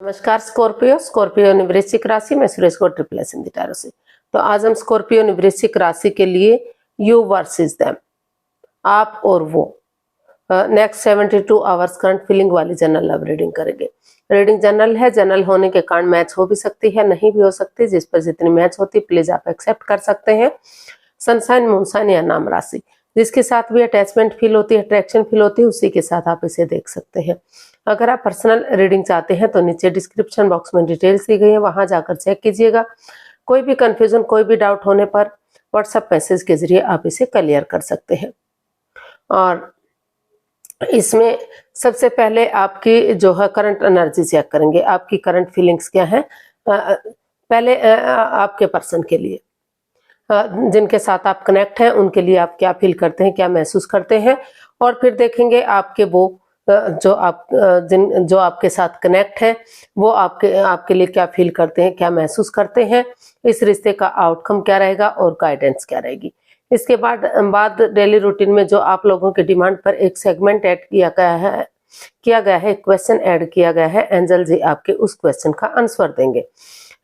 नमस्कार Scorpio Scorpio ने वृश्चिक राशि में सुरेश को ट्रिपल एस हिंदी टैरो से। तो आज हम स्कॉर्पियो ने वृश्चिक राशि के लिए यू वर्सेस देम, आप और वो, नेक्स्ट 72 आवर्स करंट फीलिंग वाली जनरल लव रीडिंग करेंगे। रीडिंग जनरल है, जनरल होने के कारण मैच हो भी सकती है, नहीं भी हो सकती। जिस पर जितनी मैच होती प्लीज आप एक्सेप्ट कर सकते हैं। सनसाइन, मूनसाइन या नाम राशि, जिसके साथ भी अटैचमेंट फील होती है, अट्रैक्शन फील होती है, उसी के साथ आप इसे देख सकते हैं। अगर आप पर्सनल रीडिंग चाहते हैं तो नीचे डिस्क्रिप्शन बॉक्स में डिटेल्स दी गई है, वहां जाकर चेक कीजिएगा। कोई भी कंफ्यूजन, कोई भी डाउट होने पर व्हाट्सएप मैसेज के जरिए आप इसे क्लियर कर सकते हैं। और इसमें सबसे पहले आपकी जो है करंट एनर्जी चेक करेंगे, आपकी करंट फीलिंग्स क्या है। पहले आपके पर्सन के लिए, जिनके साथ आप कनेक्ट हैं, उनके लिए आप क्या फील करते हैं, क्या महसूस करते हैं। और फिर देखेंगे आपके वो जो आपके साथ कनेक्ट है, वो आपके लिए क्या फील करते हैं, क्या महसूस करते हैं, इस रिश्ते का आउटकम क्या रहेगा और गाइडेंस क्या रहेगी। इसके बाद डेली रूटीन में जो आप लोगों के डिमांड पर एक सेगमेंट ऐड किया गया है, क्वेश्चन ऐड किया गया है। एंजल जी आपके उस क्वेश्चन का आंसर देंगे।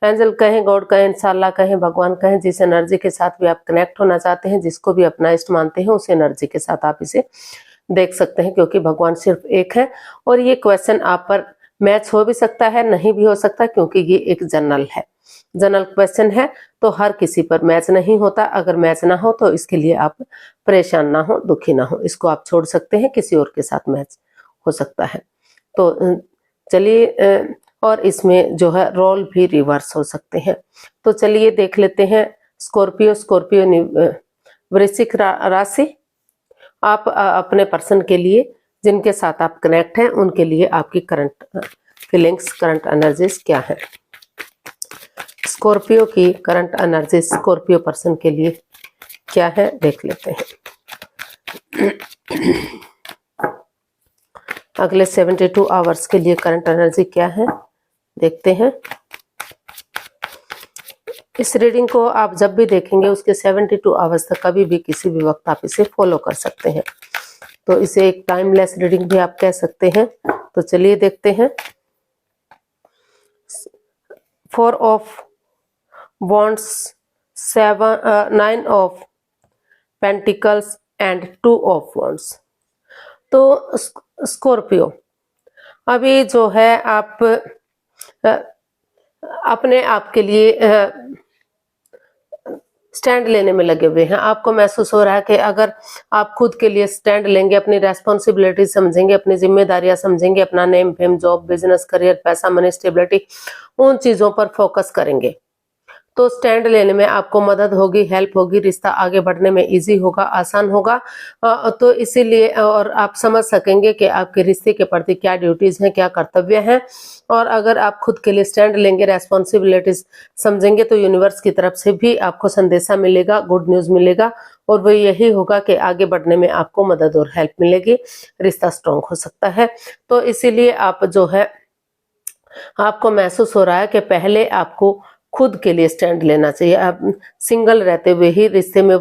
एंजल कहें, गॉड कहें, इंशाल्लाह कहें, भगवान कहें, जिस एनर्जी के साथ भी आप कनेक्ट होना चाहते हैं, जिसको भी अपना इष्ट मानते हैं, उस एनर्जी के साथ आप इसे देख सकते हैं, क्योंकि भगवान सिर्फ एक है। और ये क्वेश्चन आप पर मैच हो भी सकता है, नहीं भी हो सकता, क्योंकि ये एक जनरल है, जनरल क्वेश्चन है, तो हर किसी पर मैच नहीं होता। अगर मैच ना हो तो इसके लिए आप परेशान ना हो, दुखी ना हो, इसको आप छोड़ सकते हैं, किसी और के साथ मैच हो सकता है। तो चलिए, और इसमें जो है रोल भी रिवर्स हो सकते हैं। तो चलिए देख लेते हैं स्कॉर्पियो वृश्चिक राशि, आप अपने पर्सन के लिए, जिनके साथ आप कनेक्ट हैं, उनके लिए आपकी करंट फीलिंग्स, करंट एनर्जीज क्या है। स्कॉर्पियो की करंट एनर्जी स्कॉर्पियो पर्सन के लिए क्या है, देख लेते हैं। अगले 72 आवर्स के लिए करंट एनर्जी क्या है, देखते हैं। इस रीडिंग को आप जब भी देखेंगे उसके 72 आवर्स तक कभी भी किसी भी वक्त आप इसे फॉलो कर सकते हैं। तो इसे एक टाइमलेस रीडिंग भी आप कह सकते हैं। तो चलिए देखते हैं। 4 of wands, 9 of pentacles and 2 of wands. तो स्कॉर्पियो अभी जो है आप अपने आप के लिए स्टैंड लेने में लगे हुए हैं। आपको महसूस हो रहा है कि अगर आप खुद के लिए स्टैंड लेंगे, अपनी रेस्पॉन्सिबिलिटी समझेंगे, अपनी जिम्मेदारियां समझेंगे, अपना name fame, job, business, career, पैसा, मनी, स्टेबिलिटी, उन चीजों पर फोकस करेंगे, तो स्टैंड लेने में आपको मदद होगी, हेल्प होगी, रिश्ता आगे बढ़ने में इजी होगा, आसान होगा। तो इसीलिए और आप समझ सकेंगे कि आपके रिश्ते के प्रति क्या ड्यूटीज हैं, क्या कर्तव्य हैं। और अगर आप खुद के लिए स्टैंड लेंगे, रेस्पॉन्सिबिलिटीज समझेंगे, तो यूनिवर्स की तरफ से भी आपको संदेशा मिलेगा, गुड न्यूज मिलेगा, और वो यही होगा कि आगे बढ़ने में आपको मदद और हेल्प मिलेगी, रिश्ता स्ट्रांग हो सकता है। तो इसीलिए आप जो है, आपको महसूस हो रहा है कि पहले आपको खुद के लिए स्टैंड लेना चाहिए। आप सिंगल रहते हुए ही रिश्ते में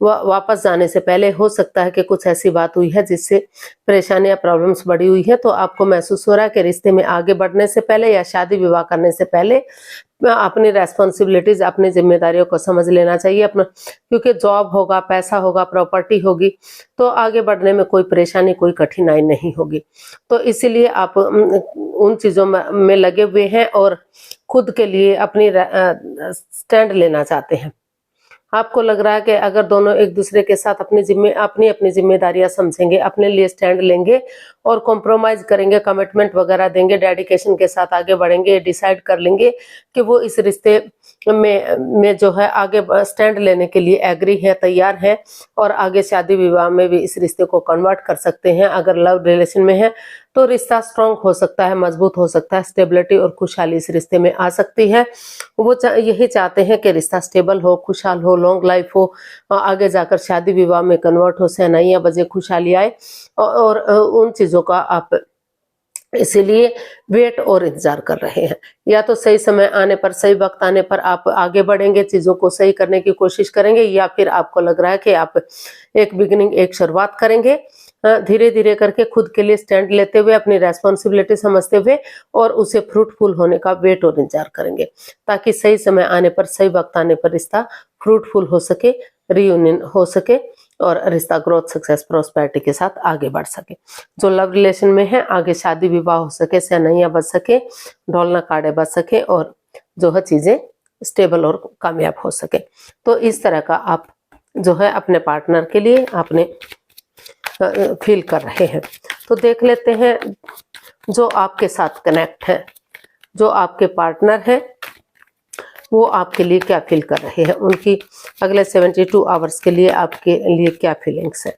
वापस जाने से पहले हो सकता है कि कुछ ऐसी बात हुई है जिससे परेशानियां, प्रॉब्लम्स बढ़ी हुई है। तो आपको महसूस हो रहा है कि रिश्ते में आगे बढ़ने से पहले या शादी विवाह करने से पहले अपनी रेस्पॉन्सिबिलिटीज, अपनी जिम्मेदारियों को समझ लेना चाहिए अपना, क्योंकि जॉब होगा, पैसा होगा, प्रॉपर्टी होगी, तो आगे बढ़ने में कोई परेशानी, कोई कठिनाई नहीं होगी। तो इसीलिए आप उन चीजों में लगे हुए हैं और खुद के लिए अपनी स्टैंड लेना चाहते हैं। आपको लग रहा है कि अगर दोनों एक दूसरे के साथ अपनी जिम्मेदारियां समझेंगे, अपने लिए स्टैंड लेंगे और कॉम्प्रोमाइज करेंगे, कमिटमेंट वगैरह देंगे, डेडिकेशन के साथ आगे बढ़ेंगे, डिसाइड कर लेंगे कि वो इस रिश्ते में जो है आगे स्टैंड लेने के लिए एग्री है, तैयार है, और आगे शादी विवाह में भी इस रिश्ते को कन्वर्ट कर सकते हैं। अगर लव रिलेशन में है तो रिश्ता स्ट्रांग हो सकता है, मजबूत हो सकता है, स्टेबिलिटी और खुशहाली इस रिश्ते में आ सकती है। वो यही चाहते हैं कि रिश्ता स्टेबल हो, खुशहाल हो, लॉन्ग लाइफ हो, आगे जाकर शादी विवाह में कन्वर्ट हो, सहनाइयां बजे, खुशहाली आए, और उन चीजों का आप इसीलिए वेट और इंतजार कर रहे हैं। या तो सही समय आने पर, सही वक्त आने पर आप आगे बढ़ेंगे, चीजों को सही करने की कोशिश करेंगे, या फिर आपको लग रहा है कि आप एक बिगिनिंग, एक शुरुआत करेंगे, धीरे धीरे करके खुद के लिए स्टैंड लेते हुए, अपनी रेस्पॉन्सिबिलिटी समझते हुए और उसे फ्रूटफुल होने का वेट और इंतजार करेंगे, ताकि सही समय आने पर, सही वक्त आने पर रिश्ता फ्रूटफुल हो सके, रियूनियन हो सके और रिश्ता ग्रोथ, सक्सेस, प्रोस्पेरिटी के साथ आगे बढ़ सके। जो लव रिलेशन में है आगे शादी विवाह हो सके, सहनैया बज सके, ढोल नगाड़े बज सके और जो है चीजें स्टेबल और कामयाब हो सके। तो इस तरह का आप जो है अपने पार्टनर के लिए आपने फील कर रहे हैं। तो देख लेते हैं जो आपके साथ कनेक्ट है, जो आपके पार्टनर है वो आपके लिए क्या फील कर रहे हैं, उनकी अगले 72 आवर्स के लिए आपके लिए क्या फीलिंग्स है।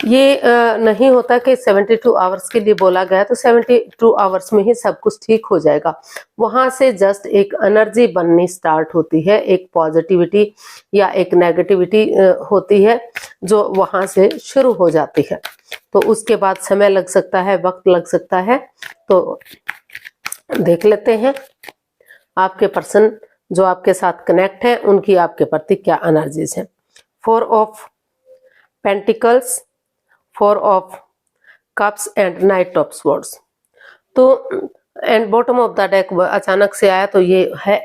ये नहीं होता कि 72 आवर्स के लिए बोला गया तो 72 आवर्स में ही सब कुछ ठीक हो जाएगा। वहां से जस्ट एक एनर्जी बननी स्टार्ट होती है, एक पॉजिटिविटी या एक नेगेटिविटी होती है जो वहां से शुरू हो जाती है। तो उसके बाद समय लग सकता है, वक्त लग सकता है। तो देख लेते हैं आपके पर्सन जो आपके साथ कनेक्ट है उनकी आपके प्रति क्या एनर्जीज है। 4 of pentacles, 4 of cups and knight of swords. तो and bottom of the deck अचानक से आया तो ये है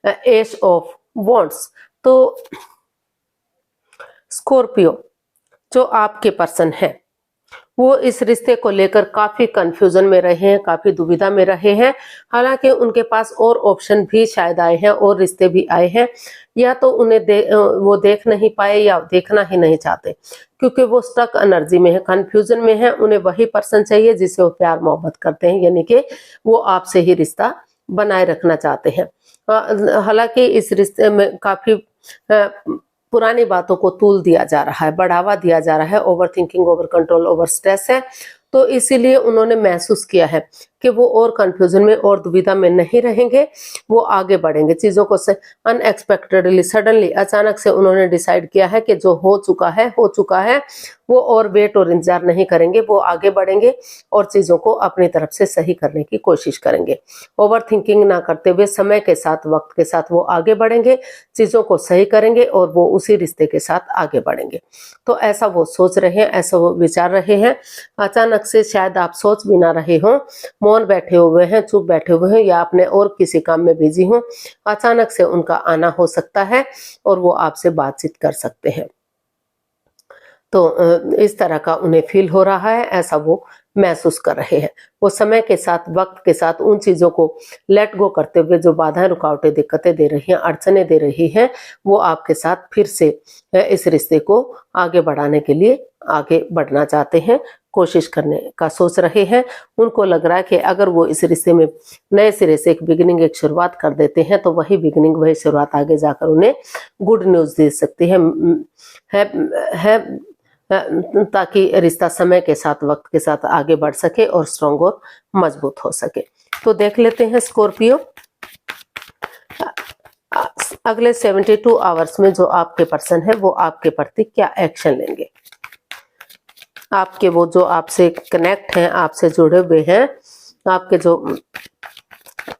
एस ऑफ वॉन्ड्स। तो स्कॉर्पियो जो आपके पर्सन है वो इस रिश्ते को लेकर काफी कंफ्यूजन में रहे हैं, काफी दुविधा में रहे हैं। हालांकि उनके पास और ऑप्शन भी शायद आए हैं और रिश्ते भी आए हैं, या तो उन्हें वो देख नहीं पाए या देखना ही नहीं चाहते, क्योंकि वो स्टक एनर्जी में है, कंफ्यूजन में है। उन्हें वही पर्सन चाहिए जिसे वो प्यार मोहब्बत करते हैं, यानी कि वो आपसे ही रिश्ता बनाए रखना चाहते हैं। हालांकि इस रिश्ते में काफी पुरानी बातों को तूल दिया जा रहा है, बढ़ावा दिया जा रहा है, over thinking, over control, over stress है। तो इसीलिए उन्होंने महसूस किया है कि वो और कंफ्यूजन में और दुविधा में नहीं रहेंगे, वो आगे बढ़ेंगे। चीजों को अनएक्सपेक्टेडली, सडनली, अचानक से उन्होंने डिसाइड किया है कि जो हो चुका है, वो और वेट और इंतजार नहीं करेंगे, वो आगे बढ़ेंगे और चीजों को अपनी तरफ से सही करने की कोशिश करेंगे। ओवर थिंकिंग ना करते हुए समय के साथ, वक्त के साथ वो आगे बढ़ेंगे, चीजों को सही करेंगे और वो उसी रिश्ते के साथ आगे बढ़ेंगे। तो ऐसा वो सोच रहे हैं, ऐसा वो विचार रहे हैं। अचानक से शायद आप सोच भी ना रहे हो, मौन बैठे हुए हैं, चुप बैठे हुए हैं या अपने और किसी काम में बिजी हो, अचानक से उनका आना हो सकता है और वो आपसे बातचीत कर सकते हैं। तो इस तरह का उन्हें फील हो रहा है, ऐसा वो महसूस कर रहे हैं। वो समय के साथ, वक्त के साथ उन चीजों को लेट गो करते हुए जो बाधाएं, रुकावटें, दिक्कतें दे रही हैं, अड़चने दे रही हैं, वो आपके साथ फिर से इस रिश्ते को आगे बढ़ाने के लिए आगे बढ़ना चाहते हैं, कोशिश करने का सोच रहे हैं। उनको लग रहा है कि अगर वो इस रिश्ते में नए सिरे से एक बिगिनिंग, एक शुरुआत कर देते हैं तो वही बिगिनिंग, वही शुरुआत आगे जाकर उन्हें गुड न्यूज दे सकती है ताकि रिश्ता समय के साथ, वक्त के साथ आगे बढ़ सके और स्ट्रॉन्ग और मजबूत हो सके। तो देख लेते हैं स्कॉर्पियो अगले 72 आवर्स में जो आपके पर्सन है वो आपके प्रति क्या एक्शन लेंगे। आपके वो जो आपसे कनेक्ट हैं, आपसे जुड़े हुए हैं, आपके जो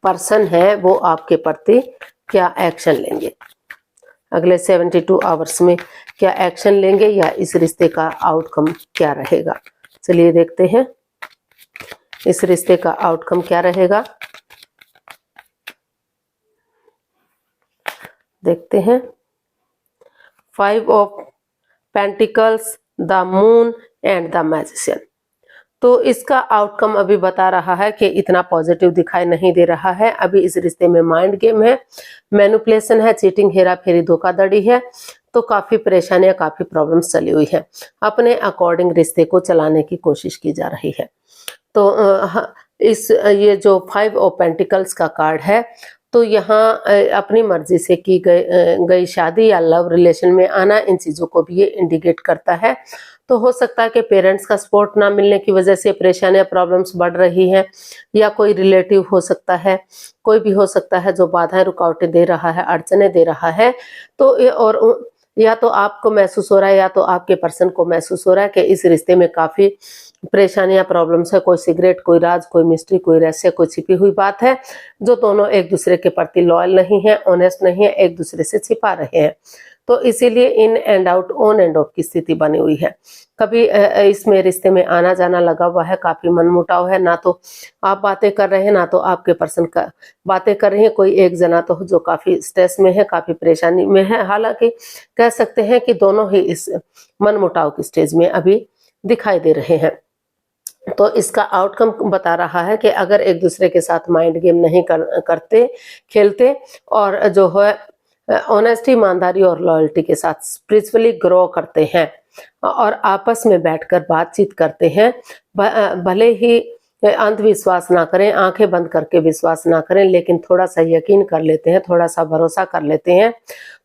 पर्सन है वो आपके प्रति क्या एक्शन लेंगे अगले 72 आवर्स में, क्या एक्शन लेंगे या इस रिश्ते का आउटकम क्या रहेगा। चलिए देखते हैं इस रिश्ते का आउटकम क्या रहेगा। देखते हैं 5 of pentacles, the moon and the magician. तो इसका आउटकम अभी बता रहा है कि इतना पॉजिटिव दिखाई नहीं दे रहा है। अभी इस रिश्ते में माइंड गेम है, मैनिपुलेशन है, चीटिंग, हेरा फेरी, धोखाधड़ी है। तो काफी परेशानियां, काफी प्रॉब्लम्स चली हुई है। अपने अकॉर्डिंग रिश्ते को चलाने की कोशिश की जा रही है। तो ये जो 5 ऑफ पेंटिकल्स का कार्ड है, तो यहाँ अपनी मर्जी से की गई शादी या लव रिलेशन में आना, इन चीजों को भी ये इंडिकेट करता है। तो हो सकता है कि पेरेंट्स का सपोर्ट ना मिलने की वजह से परेशानियां, प्रॉब्लम्स बढ़ रही हैं, या कोई रिलेटिव हो सकता है, कोई भी हो सकता है जो बाधाएं, रुकावटें दे रहा है, अड़चने दे रहा है। तो और या तो आपको महसूस हो रहा है या तो आपके पर्सन को महसूस हो रहा है कि इस रिश्ते में काफी परेशानियां, प्रॉब्लम्स है, कोई सीक्रेट, कोई राज, कोई मिस्ट्री, कोई रहस्य, कोई छिपी हुई बात है, जो दोनों एक दूसरे के प्रति लॉयल नहीं है, ऑनेस्ट नहीं है, एक दूसरे से छिपा रहे हैं। तो इसीलिए in and out, on end of की स्थिति बनी हुई है। कभी इसमें रिश्ते में आना जाना लगा हुआ है, काफी मनमुटाव है, ना तो आप बातें कर रहे हैं ना तो आपके पर्सन का बातें कर रहे हैं। कोई एक जना तो जो काफी स्ट्रेस में है, काफी परेशानी में है। हालांकि कह सकते हैं कि दोनों ही इस मनमुटाव की स्टेज में अभी दिखाई दे रहे हैं। तो इसका आउटकम बता रहा है कि अगर एक दूसरे के साथ माइंड गेम नहीं करते खेलते और जो है ऑनेस्टी, ईमानदारी और लॉयल्टी के साथ स्पिरिचुअली ग्रो करते हैं और आपस में बैठकर बातचीत करते हैं, भले ही अंधविश्वास ना करें, आंखें बंद करके विश्वास ना करें, लेकिन थोड़ा सा यकीन कर लेते हैं, थोड़ा सा भरोसा कर लेते हैं,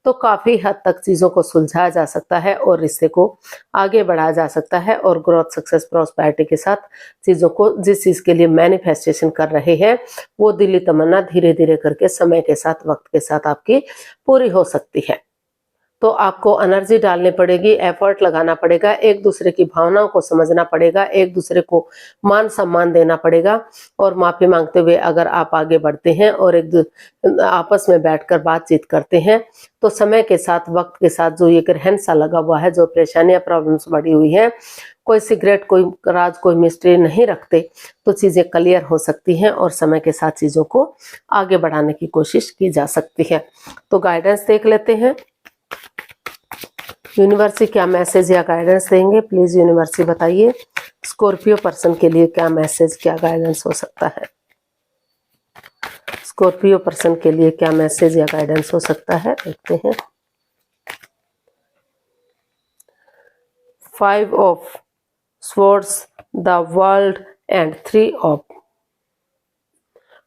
तो काफी हद तक चीजों को सुलझाया जा सकता है और रिश्ते को आगे बढ़ाया जा सकता है। और ग्रोथ, सक्सेस, प्रॉस्पेरिटी के साथ चीजों को जिस चीज के लिए मैनिफेस्टेशन कर रहे हैं वो दिली तमन्ना धीरे धीरे करके समय के साथ, वक्त के साथ आपकी पूरी हो सकती है। तो आपको एनर्जी डालनी पड़ेगी, एफर्ट लगाना पड़ेगा, एक दूसरे की भावनाओं को समझना पड़ेगा, एक दूसरे को मान सम्मान देना पड़ेगा और माफी मांगते हुए अगर आप आगे बढ़ते हैं और आपस में बैठकर बातचीत करते हैं तो समय के साथ, वक्त के साथ जो ये ग्रहण सा लगा हुआ है, जो परेशानियां, प्रॉब्लम्स बढ़ी हुई है, कोई सिगरेट, कोई राज, कोई मिस्ट्री नहीं रखते तो चीजें क्लियर हो सकती हैं और समय के साथ चीजों को आगे बढ़ाने की कोशिश की जा सकती है। तो गाइडेंस देख लेते हैं, यूनिवर्सिटी क्या मैसेज या गाइडेंस देंगे, प्लीज यूनिवर्सिटी बताइए स्कॉर्पियो पर्सन के लिए क्या मैसेज, क्या गाइडेंस हो सकता है। स्कॉर्पियो पर्सन के लिए क्या मैसेज या गाइडेंस हो सकता है, देखते हैं। 5 of swords, the world and 3 of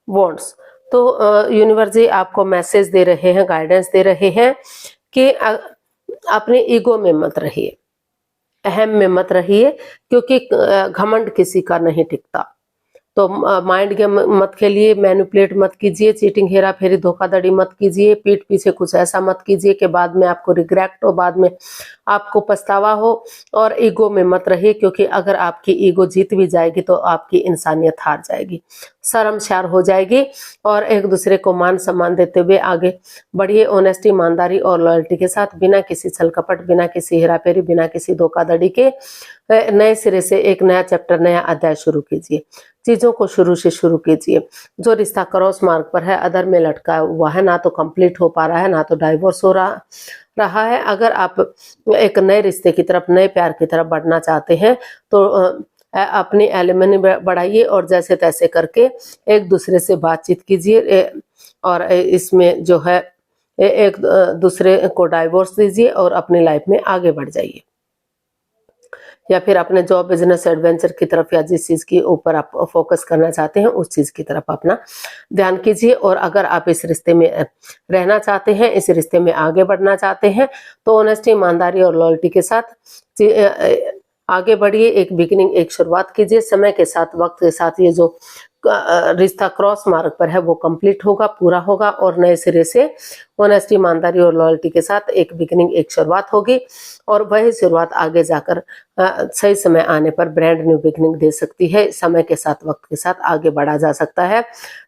wands. तो यूनिवर्सिटी आपको मैसेज दे रहे हैं, गाइडेंस दे रहे हैं कि अपने ईगो में मत रहिए, अहम में मत रहिए, क्योंकि घमंड किसी का नहीं टिकता। तो माइंड गेम मत खेलिए, मैनिपुलेट मत कीजिए, चीटिंग, हेरा फेरी, धोखाधड़ी मत कीजिए, पीठ पीछे कुछ ऐसा मत कीजिए कि बाद में आपको रिग्रेट हो, बाद में आपको पछतावा हो। और ईगो में मत रहिए, क्योंकि अगर आपकी ईगो जीत भी जाएगी तो आपकी इंसानियत हार जाएगी, शर्मसार हो जाएगी। और एक दूसरे को मान सम्मान देते हुए आगे बढ़िए, ऑनेस्टी, ईमानदारी और लॉयल्टी के साथ, बिना किसी छल कपट, बिना किसी हेरा फेरी, बिना किसी धोखाधड़ी के नए सिरे से एक नया चैप्टर, नया अध्याय शुरू कीजिए। चीजों को शुरू से शुरू कीजिए। जो रिश्ता क्रॉस मार्ग पर है, अधर में लटका हुआ है, ना तो कंप्लीट हो पा रहा है, ना तो डाइवोर्स हो रहा है, अगर आप एक नए रिश्ते की तरफ, नए प्यार की तरफ बढ़ना चाहते हैं तो अपनी एलिमनी बढ़ाइए और जैसे तैसे करके एक दूसरे से बातचीत कीजिए और इसमें जो है एक दूसरे को डाइवोर्स दीजिए और अपनी लाइफ में आगे बढ़ जाइए। या फिर अपने जॉब, बिजनेस, एडवेंचर की तरफ या जिस चीज के ऊपर आप फोकस करना चाहते हैं उस चीज की तरफ अपना ध्यान कीजिए। और अगर आप इस रिश्ते में रहना चाहते हैं, इस रिश्ते में आगे बढ़ना चाहते हैं तो ऑनेस्टी, ईमानदारी और लॉयल्टी के साथ आगे बढ़िए। एक बिगिनिंग, एक शुरुआत कीजिए। समय के साथ, वक्त के साथ ये जो रिश्ता क्रॉस मार्ग पर है वो कंप्लीट होगा, पूरा होगा और नए सिरे से ऑनेस्टी, ईमानदारी और लॉयल्टी के साथ एक बिगिनिंग, एक शुरुआत होगी और वही शुरुआत आगे जाकर सही समय आने पर ब्रांड न्यू बिगिनिंग दे सकती है। समय के साथ, वक्त के साथ आगे बढ़ा जा सकता है,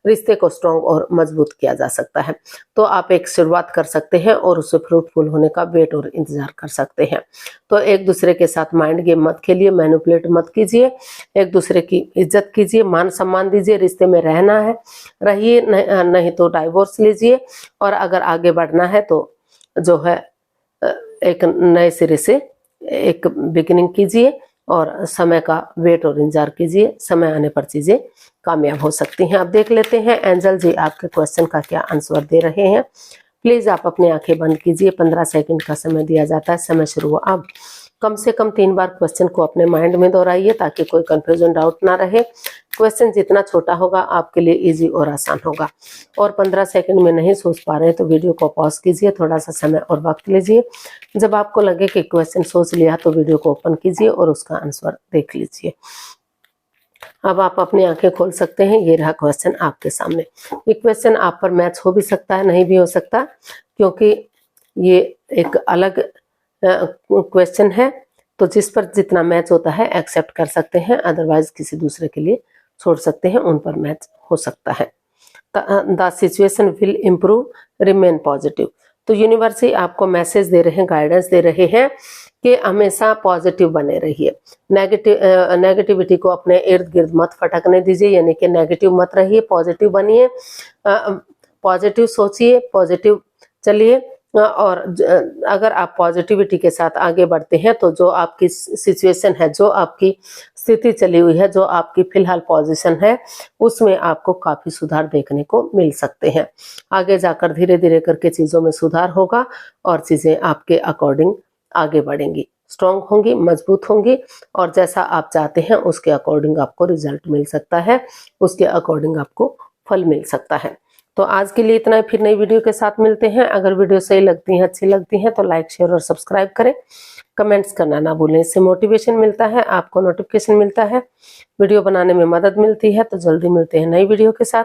रिश्ते को स्ट्रॉन्ग और मजबूत किया जा सकता है। तो आप एक शुरुआत कर सकते हैं और उससे फ्रूटफुल होने का वेट और इंतजार कर सकते हैं। तो एक दूसरे के साथ माइंड गेम मत खेलिए, मैनिपुलेट मत कीजिए, एक दूसरे की इज्जत कीजिए, मान सम्मान दीजिए। रिश्ते में रहना है रहिए, नहीं तो डाइवोर्स लीजिए और अगर आगे बढ़ना है तो जो है एक नए सिरे से एक बिगिनिंग कीजिए और समय का वेट और इंतजार कीजिए। समय आने पर चीजें कामयाब हो सकती हैं। अब देख लेते हैं एंजल जी आपके क्वेश्चन का क्या आंसर दे रहे हैं। प्लीज आप अपनी आंखें बंद कीजिए। 15 सेकंड का समय दिया जाता है। समय शुरू हुआ। अब कम से कम 3 बार क्वेश्चन को अपने माइंड में दोहराइए ताकि कोई कंफ्यूजन, डाउट ना रहे। क्वेश्चन जितना छोटा होगा आपके लिए इजी और आसान होगा। और 15 सेकंड में नहीं सोच पा रहे हैं तो वीडियो को पॉज कीजिए, थोड़ा सा समय और वक्त लीजिए। जब आपको लगे कि क्वेश्चन सोच लिया तो वीडियो को ओपन कीजिए और उसका आंसर देख लीजिए। अब आप अपनी आंखें खोल सकते हैं। ये रहा क्वेश्चन आपके सामने। ये क्वेश्चन आप पर मैच हो भी सकता है, नहीं भी हो सकता, क्योंकि ये एक अलग क्वेश्चन है। तो जिस पर जितना मैच होता है एक्सेप्ट कर सकते हैं, अदरवाइज किसी दूसरे के लिए छोड़ सकते हैं, उन पर मैच हो सकता है। The situation will improve, remain positive. तो यूनिवर्स ही आपको मैसेज दे रहे हैं, गाइडेंस दे रहे हैं कि हमेशा पॉजिटिव बने रहिए। नेगेटिविटी को अपने इर्द गिर्द मत फटकने दीजिए, यानी कि नेगेटिव मत रहिए, पॉजिटिव बनिए, पॉजिटिव सोचिए, पॉजिटिव चलिए। और अगर आप पॉजिटिविटी के साथ आगे बढ़ते हैं तो जो आपकी सिचुएशन है, जो आपकी स्थिति चली हुई है, जो आपकी फिलहाल पोजीशन है, उसमें आपको काफी सुधार देखने को मिल सकते हैं। आगे जाकर धीरे धीरे करके चीजों में सुधार होगा और चीजें आपके अकॉर्डिंग आगे बढ़ेंगी, स्ट्रांग होंगी, मजबूत होंगी और जैसा आप चाहते हैं उसके अकॉर्डिंग आपको रिजल्ट मिल सकता है, उसके अकॉर्डिंग आपको फल मिल सकता है। तो आज के लिए इतना ही, फिर नई वीडियो के साथ मिलते हैं। अगर वीडियो सही लगती है, अच्छी लगती है तो लाइक, शेयर और सब्सक्राइब करें, कमेंट्स करना ना भूलें, इससे मोटिवेशन मिलता है, आपको नोटिफिकेशन मिलता है, वीडियो बनाने में मदद मिलती है। तो जल्दी मिलते हैं नई वीडियो के साथ,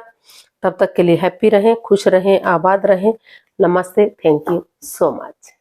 तब तक के लिए हैप्पी रहें, खुश रहें, आबाद रहें। नमस्ते, थैंक यू सो मच।